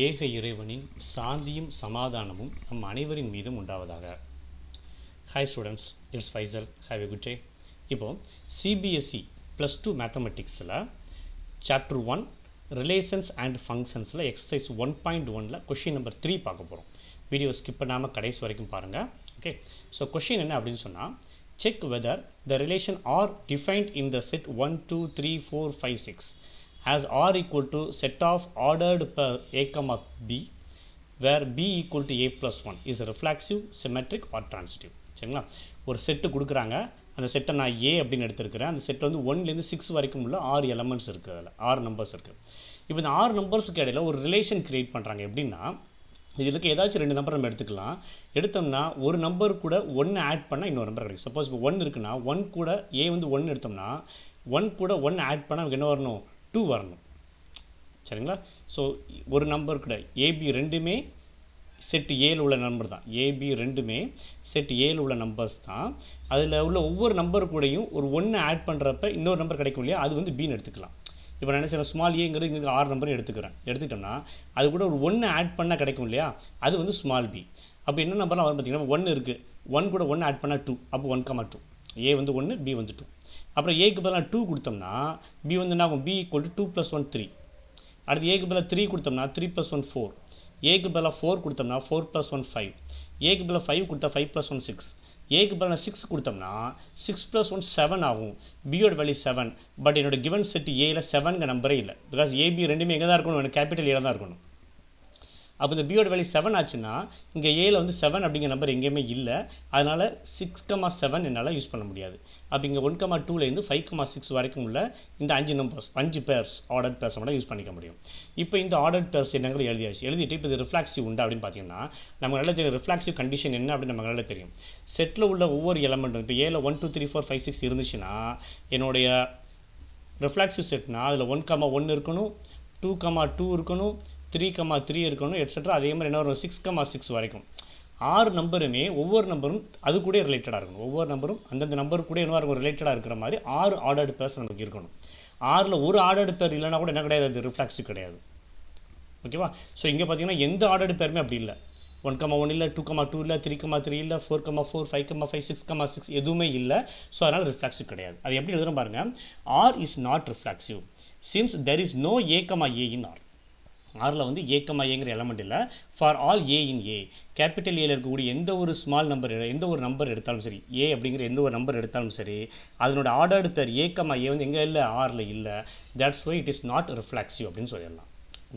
ஏக இறைவனின் சாந்தியும் சமாதானமும் நம் அனைவரின் மீதும் உண்டாவதாக. Hi students, it's Faisal. Have a good day. இப்போது சிபிஎஸ்இ +2 மேத்தமெட்டிக்ஸில் சாப்டர் 1 ரிலேஷன்ஸ் அண்ட் ஃபங்க்ஷன்ஸில் எக்ஸசைஸ் 1.1 கொஷின் நம்பர் 3 பார்க்க போகிறோம். வீடியோ ஸ்கிப் பண்ணாமல் கடைசி வரைக்கும் பாருங்கள். ஓகே, ஸோ கொஷின் என்ன அப்படின்னு சொன்னால், check whether the relation R defined in the set 1, 2, 3, 4, 5, 6 as R equal to set of ordered per A, B where B equal to A plus 1 is reflexive, symmetric or transitive. சரிங்களா, ஒரு set கொடுக்குறாங்க. அந்த செட்டை நான் A அப்படின்னு எடுத்துருக்கிறேன். அந்த settle வந்து 1லேருந்து 6 வரைக்கும் உள்ள 6 எலமெண்ட்ஸ் இருக்குது. அதில் 6 நம்பர்ஸ் இருக்குது. இப்போ இந்த 6 நம்பர்ஸுக்கு இடையில் ஒரு ரிலேஷன் க்ரியேட் பண்ணுறாங்க. எப்படின்னா, இதுக்கு ஏதாச்சும் 2 நம்பர் நம்ம எடுத்துக்கலாம். எடுத்தோம்னா ஒரு நம்பர் கூட 1 ஆட் பண்ணால் இன்னொரு நம்பர் கிடைக்கும். சப்போஸ் இப்போ 1 இருக்குன்னா 1 கூட A வந்து 1 எடுத்தோம்னா 1 கூட 1 ஆட் பண்ணால் நமக்கு என்ன வரணும்? 2 வரணும். சரிங்களா, ஸோ ஒரு நம்பர் கூட ஏபி ரெண்டுமே செட் ஏல உள்ள நம்பர் தான். ஏபி ரெண்டுமே செட் ஏல உள்ள நம்பர்ஸ் தான். அதில் உள்ள ஒவ்வொரு நம்பர் கூடயும் ஒரு 1 ஆட் பண்ணுறப்ப இன்னொரு நம்பர் கிடைக்கும் இல்லையா, அது வந்து பின்னு எடுத்துக்கலாம். இப்போ நான் என்ன செய்யறேன், ஸ்மால் ஏங்கிறது இங்கே 6 நம்பர் எடுத்துக்கிட்டோம்னா அது கூட ஒரு 1 ஆட் பண்ணால் கிடைக்கும் இல்லையா, அது வந்து ஸ்மால் பி. அப்போ என்ன நம்பர்லாம் வரும் பார்த்தீங்கன்னா, 1 இருக்குது, 1 கூட 1 ஆட் பண்ணால் 2, அப்போ 1,2. ஏ வந்து 1, பி வந்து 2. அப்புறம் ஏக்கு பதிலாக 2 கொடுத்தோம்னா பி வந்து என்ன ஆகும்? B equal to 2 + 1 3. அடுத்து ஏக்கு பதிலாக 3 கொடுத்தோம்னா 3 + 1 4. ஏக்கு பதிலாக 4 கொடுத்தோம்னா 4 + 1 5. ஏக்கு பதிலாக 5 கொடுத்தா 5 + 1 6. ஏக்கு பதிலாக 6 கொடுத்தோம்னா 6 + 1 7 ஆகும். பியோட வேல்யூ 7. பட் என்னோட கிவன் செட் ஏல 7ங்க நம்பரே இல்லை. பிகாஸ் ஏபி ரெண்டுமே எங்கே தான் இருக்கணும்? எனக்கு கேபிட்டல் ஏல தான் இருக்கணும். அப்போ இந்த பியோட வேல்யூ 7 ஆச்சுன்னா இங்கே ஏல வந்து 7 அப்படிங்கிற நம்பர் எங்கேயுமே இல்லை. அதனால் 6,7 என்னால் யூஸ் பண்ண முடியாது. அப்போ இங்கே 1,2லேருந்து 5,6 வரைக்கும் உள்ள இந்த 5 நம்பர்ஸ் 5 பேர்ஸ் ஆர்டர் பேர்ஸ் மட்டும் யூஸ் பண்ணிக்க முடியும். இப்போ இந்த ஆர்டர் பேர்ஸ் என்னங்கிறது எழுதிட்டு இப்போ இது ரிஃப்ளாக்சிவ் உண்டா அப்படின்னு பார்த்தீங்கன்னா, நம்ம நல்லா தெரியும் ரிஃப்ளாக்சிவ் கண்டிஷன் என்ன அப்படின்னு நமக்கு நல்லா தெரியும். செட்டில் உள்ள ஒவ்வொரு எலமெண்ட்டும் இப்போ ஏல 1, 2, 3, 4, 5, 6 இருந்துச்சுன்னா என்னுடைய ரிஃப்ளாக்சிவ் செட்னா அதில் 1,1 இருக்கணும், 2,2 இருக்கணும், 3,3 இருக்கணும், எட்ஸெட்ரா. அதே மாதிரி என்ன வரும்? 6,6 வரைக்கும் 6 நம்பருமே ஒவ்வொரு நம்பரும் அது கூட ரிலேட்டடாக இருக்கணும். ஒவ்வொரு நம்பரும் அந்தந்த நம்பர் கூட என்ன இருக்கும்? ரிலேட்டடாக இருக்கிற மாதிரி 6 ஆர்டர்டு பேர்ஸ் நமக்கு இருக்கணும். 6ல் ஒரு ஆர்டர்டு பேர் இல்லைனா கூட என்ன கிடையாது? அது ரிஃப்ளாக்சிவ் கிடையாது. ஓகேவா? ஸோ இங்கே பார்த்தீங்கன்னா எந்த ஆர்டர்டு பேருமே அப்படி இல்லை. 1,1 இல்லை, 2,2 இல்லை, 3,3 இல்லை, 4,4, 5,5, 6,6 எதுவுமே இல்லை. ஸோ அதனால் ரிஃப்ளாக்சிவ் கிடையாது. அது எப்படி எழுதுகிறோம் பாருங்கள். R is not reflexive since there is no A, A in R. ஆரில் வந்து ஏங்கிற எலமெண்ட் இல்லை. For all A in A, capital ஏல இருக்கக்கூடிய எந்த ஒரு ஸ்மால் நம்பர் எந்த ஒரு நம்பர் எடுத்தாலும் சரி, ஏ அப்படிங்கிற எந்த ஒரு நம்பர் எடுத்தாலும் சரி, அதனோட ஆர்டர்டு பேர் ஏ வந்து எங்கே இல்லை? ஆரில் இல்லை. That's why it is not reflexive அப்படின்னு சொல்லிடலாம்.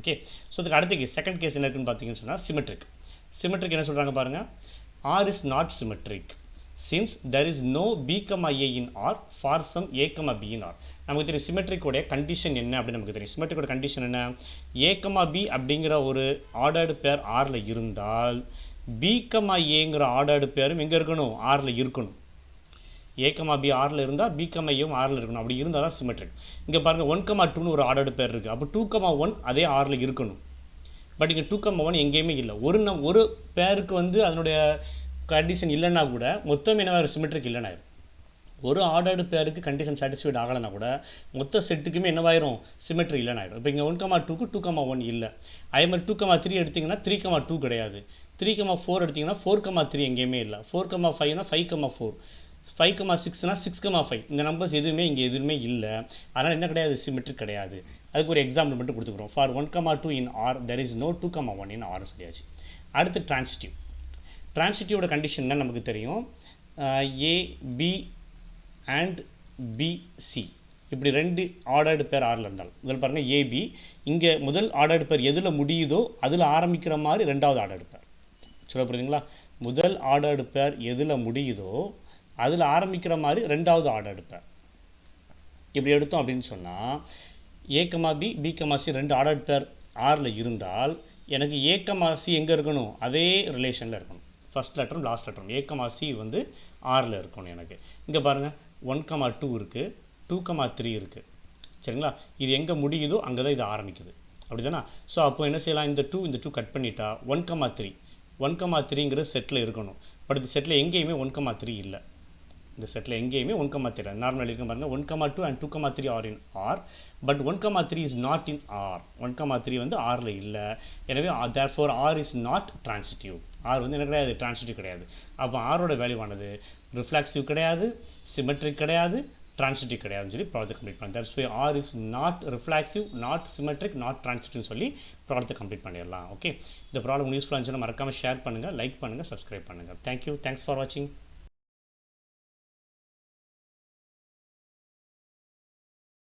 ஓகே, ஸோ அதுக்கு அடுத்த கேஸ், செகண்ட் கேஸ் என்ன இருக்குன்னு பார்த்தீங்கன்னு சொன்னால் சிமெட்ரிக். சிமெட்ரிக் என்ன சொல்கிறாங்க பாருங்கள். R is not symmetric since there is no B, A in R for some A, B in R. நமக்கு தெரியும் சிமெட்ரிக்கோடைய கண்டிஷன் என்ன அப்படின்னு நமக்கு தெரியும். சிமெட்ரிக்கோட கண்டிஷன் என்ன? A, B அப்படிங்கிற ஒரு ஆர்டர்டு பேர் ஆரில் இருந்தால் B, Aங்கிற ஆர்டர்டு பேரும் எங்கே இருக்கணும்? ஆரில் இருக்கணும். A, B ஆரில் இருந்தால் B, Aவும் ஆரில் இருக்கணும். அப்படி இருந்தால் தான் சிமெட்ரிக். இங்கே பாருங்கள் 1,2ன்னு ஒரு ஆர்டர்டு பேர் இருக்குது. அப்போ 2,1 அதே ஆரில் இருக்கணும். பட் இங்கே 2,1 எங்கேயுமே இல்லை. ஒரு பேருக்கு வந்து அதனுடைய கண்டிஷன் இல்லைன்னா கூட மொத்தம் என்ன சிமெட்ரிக் இல்லைன்னா ஒரு ஆர்டர்டு பேருக்கு கண்டிஷன் சாட்டிஸ்ஃபைட் ஆகலைன்னா கூட மொத்த செட்டுக்குமே என்னவாயிரும்? சிமெட்ரி இல்லைன்னு ஆகிடும். இப்போ இங்கே 1,2க்கு 2,1 இல்லை. அதே மாதிரி 2,3 எடுத்திங்கன்னா 3,2 கிடையாது. 3,4 எடுத்திங்கன்னா 4,3 எங்கேயுமே இல்லை. 4,5னா 5,4, 5,6னா 6,5. இந்த நம்பர்ஸ் எதுவுமே இங்கே எதுவுமே இல்லை. அதனால் என்ன கிடையாது? சிமெட்ரிக் கிடையாது. அதுக்கு ஒரு எக்ஸாம்பிள் மட்டும் கொடுத்துக்கிறோம். For 1,2 in R there is no 2,1 in R சொல்லியாச்சு. அடுத்து டிரான்சிட்டிவ். டிரான்சிட்டிவோட கண்டிஷன் என்ன நமக்கு தெரியும். ஏ, பி அண்ட் பிசி இப்படி 2 ஆர்டர்டு பேர் ஆரில் இருந்தாலும், முதல் பாருங்கள் ஏபி, இங்கே முதல் ஆர்டர்டு பேர் எதில் முடியுதோ அதில் ஆரம்பிக்கிற மாதிரி 2வது ஆர்டர்டு பேர். சொல்ல புரியுதுங்களா? முதல் ஆர்டர்டு பேர் எதில் முடியுதோ அதில் ஆரம்பிக்கிற மாதிரி 2வது ஆர்டர்டு பேர். இப்படி எடுத்தோம் அப்படின்னு சொன்னால் ஏ, பி, சி 2 ஆர்டர்டு பேர் ஆரில் இருந்தால் எனக்கு ஏ, சி எங்கே இருக்கணும்? அதே ரிலேஷனில் இருக்கணும். ஃபஸ்ட் லெட்டரும் லாஸ்ட் லெட்டரும் ஏ, சி வந்து ஆரில் இருக்கணும். எனக்கு இங்கே பாருங்கள் 1,2 இருக்குது, 2,3 இருக்குது. சரிங்களா, இது எங்கே முடியுதோ அங்கே தான் இது ஆரம்பிக்குது. அப்படி தானே? ஸோ அப்போ என்ன செய்யலாம்? இந்த 2 கட் பண்ணிட்டா 1,3 1,3ங்கிற செட்டில் இருக்கணும். பட் இந்த செட்டில் எங்கேயுமே 1,3 இல்லை. இந்த செட்டில் எங்கேயுமே 1,3 நார்மல் இருக்கும் பாருங்கள் 1,2 and 2,3 are in R but 1,3 is not in R 1,3 வந்து ஆரில் இல்லை எனவே therefore R is not transitive R வந்து என்ன கிடையாது டிரான்சிட்டிவ் கிடையாது அப்போ ஆரோட வேல்யூவானது ரிஃப்ளாக்சிவ் கிடையாது சிமெட்ரிக் கிடையாது transitive கிடையாதுன்னு சொல்லி ப்ராஜெக்ட் கம்ப்ளீட் பண்ணலாம் that's why R is not reflexive not symmetric not டிரான்சிட்டிவ்னு சொல்லி ப்ராஜெக்ட் கம்ப்ளீட் பண்ணிடலாம் ஓகே இந்த ப்ராப்ளம் யூஸ்ஃபுல்லாக இருந்துச்சுன்னா மறக்காமல் ஷேர் பண்ணுங்கள் லைக் பண்ணுங்கள் சப்ஸ்கிரைப் பண்ணுங்கள் தேங்க்யூ தேங்க்ஸ் ஃபார் வாட்சிங்